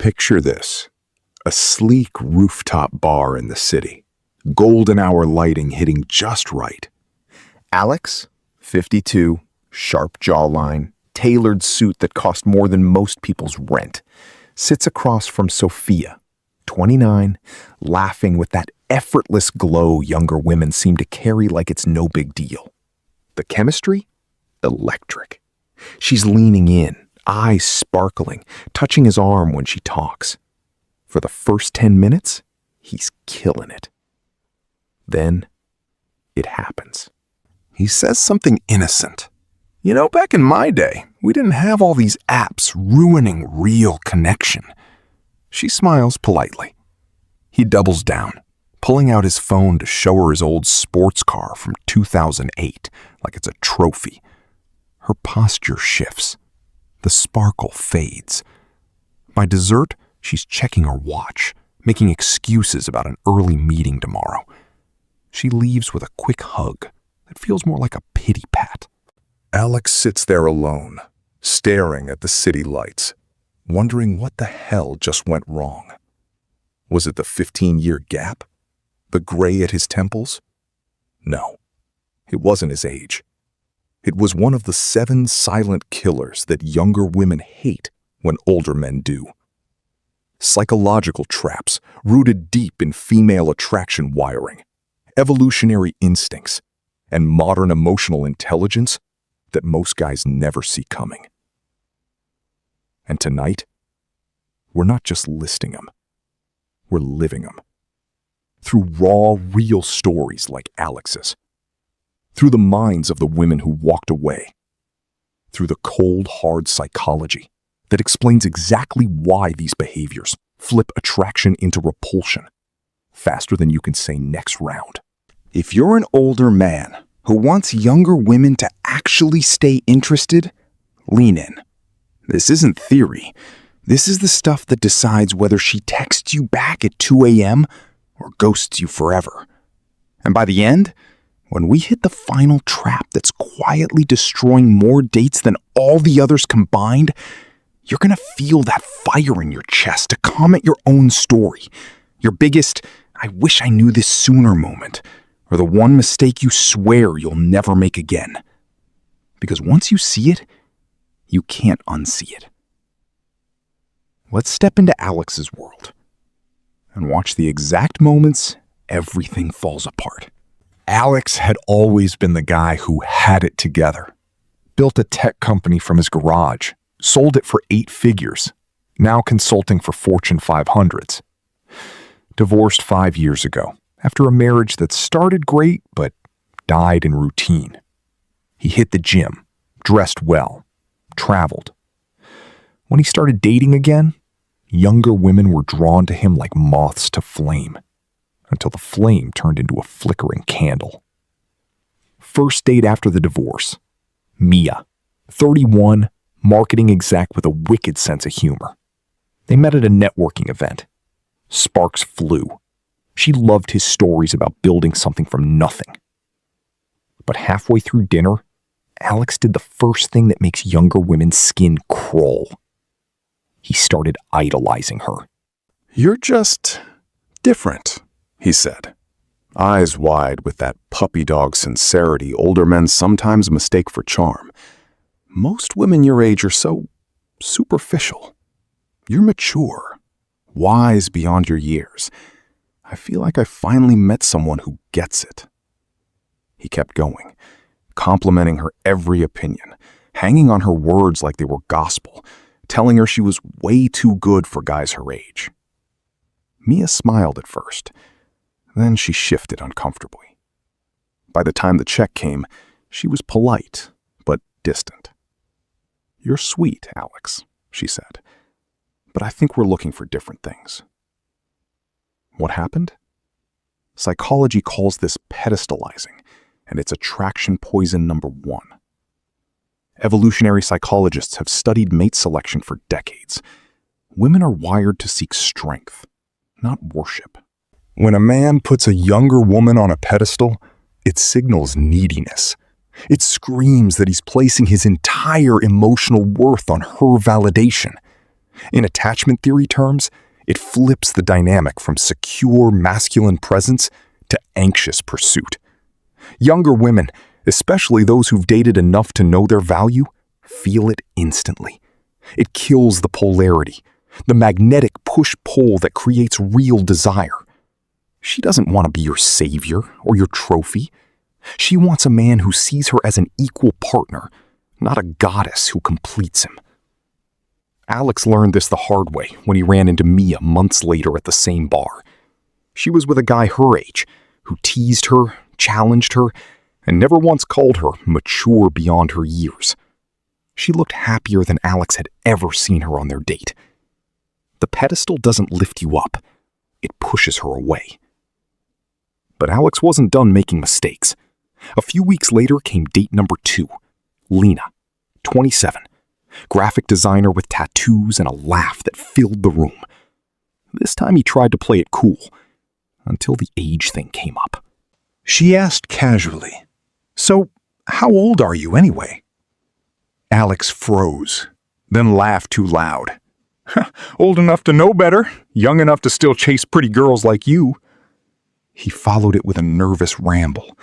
Picture this, a sleek rooftop bar in the city, golden hour lighting hitting just right. Alex, 52, sharp jawline, tailored suit that cost more than most people's rent, sits across from Sophia, 29, laughing with that effortless glow younger women seem to carry like it's no big deal. The chemistry? Electric. She's leaning in, eyes sparkling, touching his arm when she talks. For the first 10 minutes, he's killing it. Then, it happens. He says something innocent. You know, back in my day, we didn't have all these apps ruining real connection. She smiles politely. He doubles down, pulling out his phone to show her his old sports car from 2008, like it's a trophy. Her posture shifts. The sparkle fades. By dessert, she's checking her watch, making excuses about an early meeting tomorrow. She leaves with a quick hug that feels more like a pity pat. Alex sits there alone, staring at the city lights, wondering what the hell just went wrong. Was it the 15-year gap? The gray at his temples? No, it wasn't his age. It was one of the 7 silent killers that younger women hate when older men do. Psychological traps rooted deep in female attraction wiring, evolutionary instincts, and modern emotional intelligence that most guys never see coming. And tonight, we're not just listing them, we're living them. Through raw, real stories like Alex's. Through the minds of the women who walked away. Through the cold, hard psychology that explains exactly why these behaviors flip attraction into repulsion faster than you can say next round. If you're an older man who wants younger women to actually stay interested, lean in. This isn't theory. This is the stuff that decides whether she texts you back at 2 a.m. or ghosts you forever. And by the end, when we hit the final trap that's quietly destroying more dates than all the others combined, you're gonna feel that fire in your chest to comment your own story. Your biggest, I wish I knew this sooner moment, or the one mistake you swear you'll never make again. Because once you see it, you can't unsee it. Let's step into Alex's world and watch the exact moments everything falls apart. Alex had always been the guy who had it together. Built a tech company from his garage, sold it for 8 figures, now consulting for Fortune 500s. Divorced 5 years ago, after a marriage that started great but died in routine. He hit the gym, dressed well, traveled. When he started dating again, younger women were drawn to him like moths to flame, until the flame turned into a flickering candle. First date after the divorce, Mia, 31, marketing exec with a wicked sense of humor. They met at a networking event. Sparks flew. She loved his stories about building something from nothing. But halfway through dinner, Alex did the first thing that makes younger women's skin crawl. He started idolizing her. "You're just different," he said, eyes wide with that puppy dog sincerity older men sometimes mistake for charm. "Most women your age are so superficial. You're mature, wise beyond your years. I feel like I finally met someone who gets it." He kept going, complimenting her every opinion, hanging on her words like they were gospel, telling her she was way too good for guys her age. Mia smiled at first, then she shifted uncomfortably. By the time the check came, she was polite, but distant. "You're sweet, Alex," she said, "but I think we're looking for different things." What happened? Psychology calls this pedestalizing, and it's attraction poison number 1. Evolutionary psychologists have studied mate selection for decades. Women are wired to seek strength, not worship. When a man puts a younger woman on a pedestal, it signals neediness. It screams that he's placing his entire emotional worth on her validation. In attachment theory terms, it flips the dynamic from secure masculine presence to anxious pursuit. Younger women, especially those who've dated enough to know their value, feel it instantly. It kills the polarity, the magnetic push-pull that creates real desire. She doesn't want to be your savior or your trophy. She wants a man who sees her as an equal partner, not a goddess who completes him. Alex learned this the hard way when he ran into Mia months later at the same bar. She was with a guy her age who teased her, challenged her, and never once called her mature beyond her years. She looked happier than Alex had ever seen her on their date. The pedestal doesn't lift you up. It pushes her away. But Alex wasn't done making mistakes. A few weeks later came date number 2, Lena, 27, graphic designer with tattoos and a laugh that filled the room. This time he tried to play it cool, until the age thing came up. She asked casually, "So, how old are you anyway?" Alex froze, then laughed too loud. "Old enough to know better, young enough to still chase pretty girls like you." He followed it with a nervous ramble.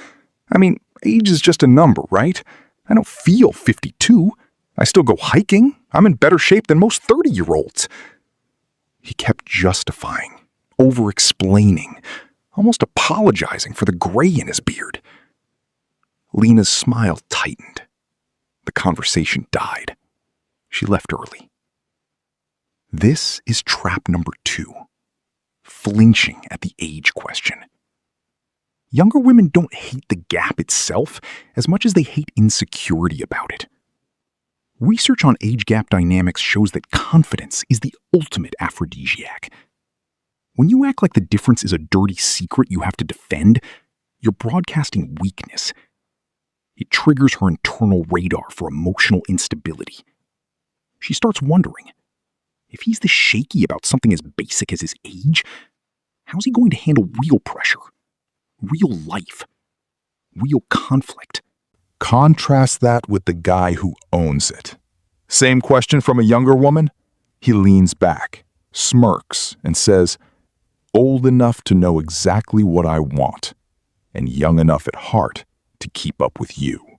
"I mean, age is just a number, right? I don't feel 52. I still go hiking. I'm in better shape than most 30-year-olds. He kept justifying, over-explaining, almost apologizing for the gray in his beard. Lena's smile tightened. The conversation died. She left early. This is trap number 2, flinching at the age question. Younger women don't hate the gap itself as much as they hate insecurity about it. Research on age gap dynamics shows that confidence is the ultimate aphrodisiac. When you act like the difference is a dirty secret you have to defend, you're broadcasting weakness. It triggers her internal radar for emotional instability. She starts wondering, if he's this shaky about something as basic as his age, how's he going to handle real pressure? Real life, real conflict? Contrast that with the guy who owns it. Same question from a younger woman? He leans back, smirks, and says, "Old enough to know exactly what I want, and young enough at heart to keep up with you."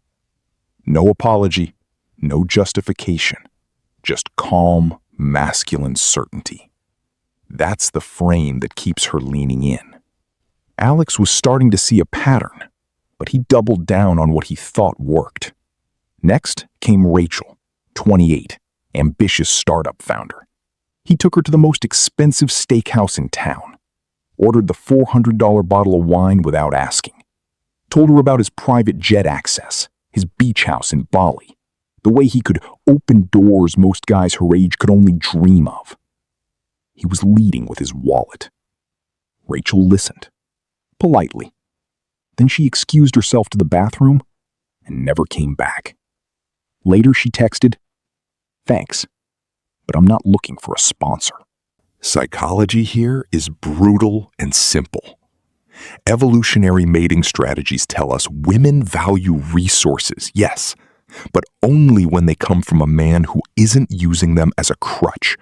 No apology, no justification, just calm, masculine certainty. That's the frame that keeps her leaning in. Alex was starting to see a pattern, but he doubled down on what he thought worked. Next came Rachel, 28, ambitious startup founder. He took her to the most expensive steakhouse in town, ordered the $400 bottle of wine without asking, told her about his private jet access, his beach house in Bali, the way he could open doors most guys her age could only dream of. He was leading with his wallet. Rachel listened, politely. Then she excused herself to the bathroom and never came back. Later she texted, "Thanks, but I'm not looking for a sponsor." Psychology here is brutal and simple. Evolutionary mating strategies tell us women value resources, yes, but only when they come from a man who isn't using them as a crutch.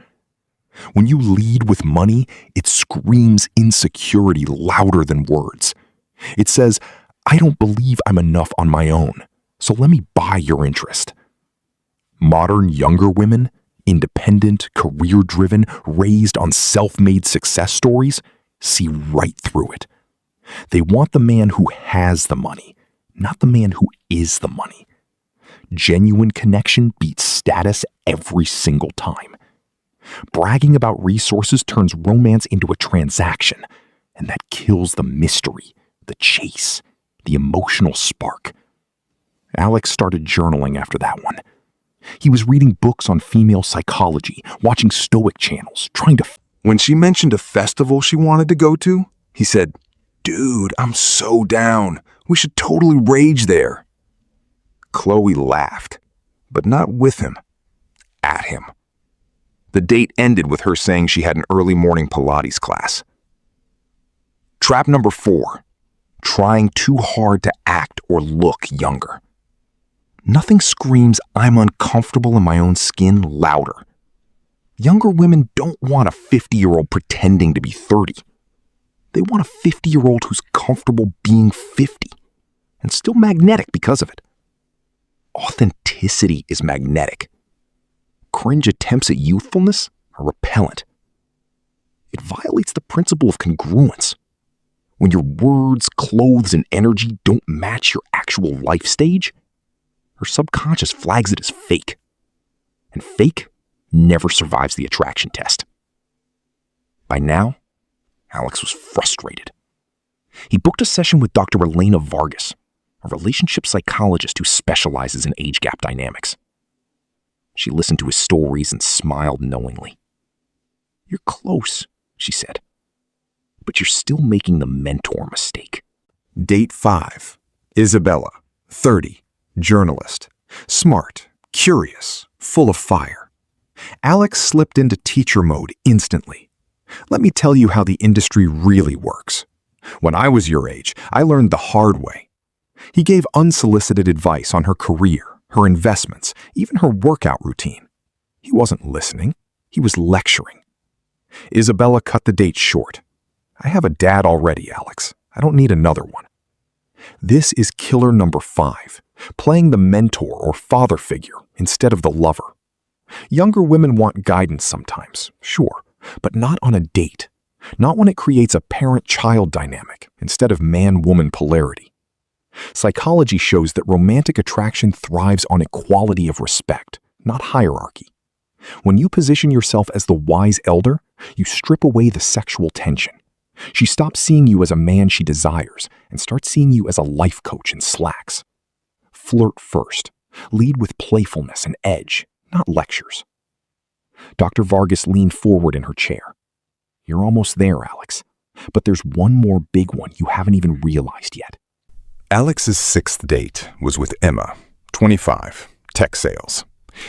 When you lead with money, it screams insecurity louder than words. It says, "I don't believe I'm enough on my own, so let me buy your interest." Modern younger women, independent, career-driven, raised on self-made success stories, see right through it. They want the man who has the money, not the man who is the money. Genuine connection beats status every single time. Bragging about resources turns romance into a transaction, and that kills the mystery, the chase, the emotional spark. Alex started journaling after that one. He was reading books on female psychology, watching Stoic channels, trying to... When she mentioned a festival she wanted to go to, he said, "Dude, I'm so down. We should totally rage there." Chloe laughed, but not with him, at him. The date ended with her saying she had an early morning Pilates class. Trap number 4, trying too hard to act or look younger. Nothing screams "I'm uncomfortable in my own skin" louder. Younger women don't want a 50-year-old pretending to be 30. They want a 50-year-old who's comfortable being 50 and still magnetic because of it. Authenticity is magnetic. Cringe attempts at youthfulness are repellent. It violates the principle of congruence. When your words, clothes, and energy don't match your actual life stage, her subconscious flags it as fake. And fake never survives the attraction test. By now, Alex was frustrated. He booked a session with Dr. Elena Vargas, a relationship psychologist who specializes in age gap dynamics. She listened to his stories and smiled knowingly. "You're close," she said, "but you're still making the mentor mistake." Date 5. Isabella, 30, journalist. Smart, curious, full of fire. Alex slipped into teacher mode instantly. Let me tell you how the industry really works. When I was your age, I learned the hard way. He gave unsolicited advice on her career, her investments, even her workout routine. He wasn't listening. He was lecturing. Isabella cut the date short. "I have a dad already, Alex. I don't need another one." This is killer number 5, playing the mentor or father figure instead of the lover. Younger women want guidance sometimes, sure, but not on a date. Not when it creates a parent-child dynamic instead of man-woman polarity. Psychology shows that romantic attraction thrives on equality of respect, not hierarchy. When you position yourself as the wise elder, you strip away the sexual tension. She stops seeing you as a man she desires and starts seeing you as a life coach in slacks. Flirt first. Lead with playfulness and edge, not lectures. Dr. Vargas leaned forward in her chair. "You're almost there, Alex. But there's one more big one you haven't even realized yet." Alex's 6th date was with Emma, 25, tech sales.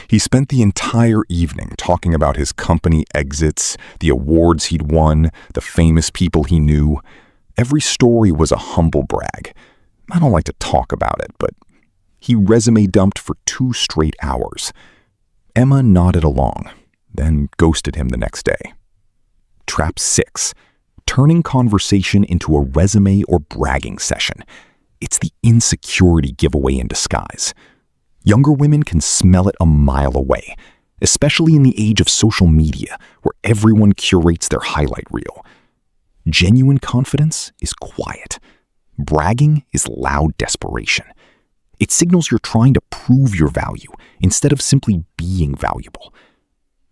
He spent the entire evening talking about his company exits, the awards he'd won, the famous people he knew. Every story was a humble brag. I don't like to talk about it, but he resume dumped for 2 straight hours. Emma nodded along, then ghosted him the next day. Trap 6. Turning conversation into a resume or bragging session. It's the insecurity giveaway in disguise. Younger women can smell it a mile away, especially in the age of social media where everyone curates their highlight reel. Genuine confidence is quiet. Bragging is loud desperation. It signals you're trying to prove your value instead of simply being valuable.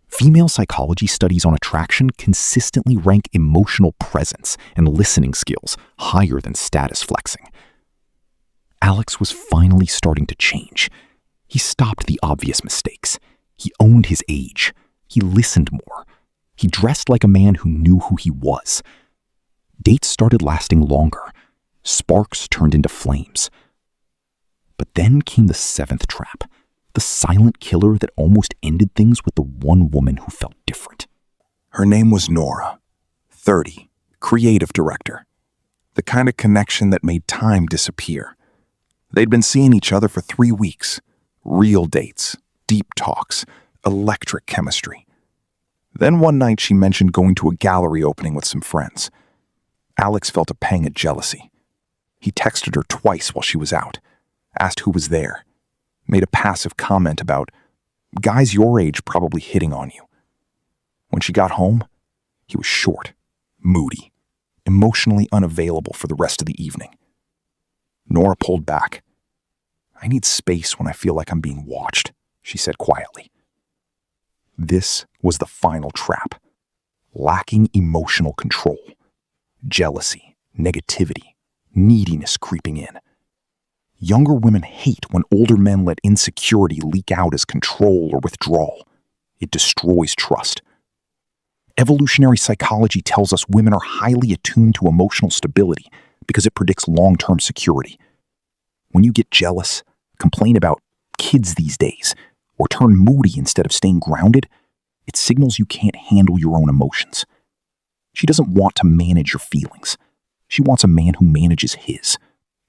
Female psychology studies on attraction consistently rank emotional presence and listening skills higher than status flexing. Alex was finally starting to change. He stopped the obvious mistakes. He owned his age. He listened more. He dressed like a man who knew who he was. Dates started lasting longer. Sparks turned into flames. But then came the 7th trap, the silent killer that almost ended things with the one woman who felt different. Her name was Nora, 30, creative director. The kind of connection that made time disappear. They'd been seeing each other for 3 weeks. Real dates, deep talks, electric chemistry. Then one night she mentioned going to a gallery opening with some friends. Alex felt a pang of jealousy. He texted her twice while she was out, asked who was there, made a passive comment about guys your age probably hitting on you. When she got home, he was short, moody, emotionally unavailable for the rest of the evening. Nora pulled back. "I need space when I feel like I'm being watched," she said quietly. This was the final trap. Lacking emotional control. Jealousy, negativity, neediness creeping in. Younger women hate when older men let insecurity leak out as control or withdrawal. It destroys trust. Evolutionary psychology tells us women are highly attuned to emotional stability because it predicts long-term security. When you get jealous, complain about kids these days, or turn moody instead of staying grounded, it signals you can't handle your own emotions. She doesn't want to manage your feelings. She wants a man who manages his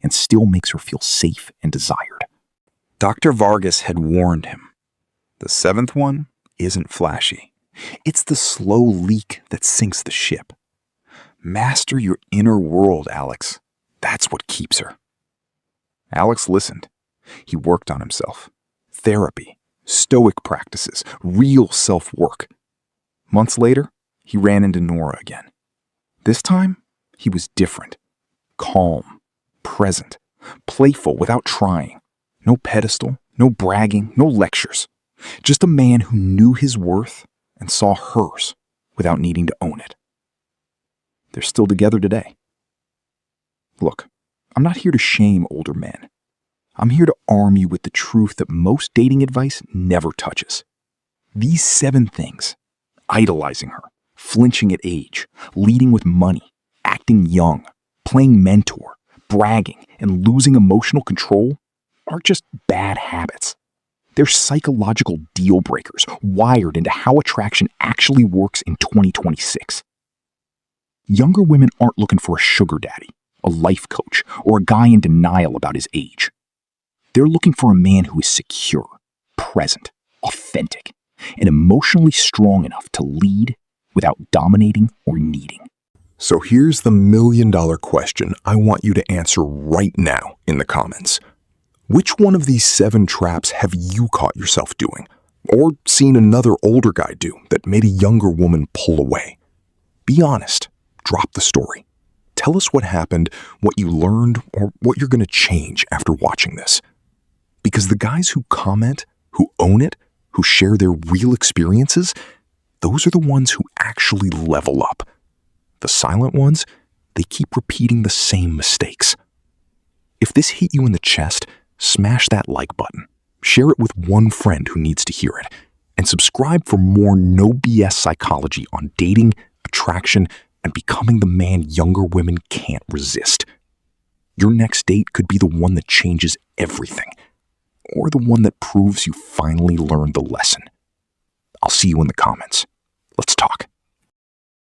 and still makes her feel safe and desired. Dr. Vargas had warned him. The 7th one isn't flashy. It's the slow leak that sinks the ship. Master your inner world, Alex. That's what keeps her. Alex listened. He worked on himself. Therapy, stoic practices, real self-work. Months later, he ran into Nora again. This time, he was different. Calm, present, playful without trying. No pedestal, no bragging, no lectures. Just a man who knew his worth and saw hers without needing to own it. They're still together today. Look, I'm not here to shame older men. I'm here to arm you with the truth that most dating advice never touches. These 7 things, idolizing her, flinching at age, leading with money, acting young, playing mentor, bragging, and losing emotional control, aren't just bad habits. They're psychological deal breakers wired into how attraction actually works in 2026. Younger women aren't looking for a sugar daddy, a life coach, or a guy in denial about his age. They're looking for a man who is secure, present, authentic, and emotionally strong enough to lead without dominating or needing. So here's the million-dollar question I want you to answer right now in the comments. Which one of these 7 traps have you caught yourself doing? Or seen another older guy do that made a younger woman pull away? Be honest. Drop the story. Tell us what happened, what you learned, or what you're going to change after watching this. Because the guys who comment, who own it, who share their real experiences, those are the ones who actually level up. The silent ones, they keep repeating the same mistakes. If this hit you in the chest, smash that like button. Share it with one friend who needs to hear it. And subscribe for more no BS psychology on dating, attraction, and becoming the man younger women can't resist. Your next date could be the one that changes everything, or the one that proves you finally learned the lesson. I'll see you in the comments. Let's talk.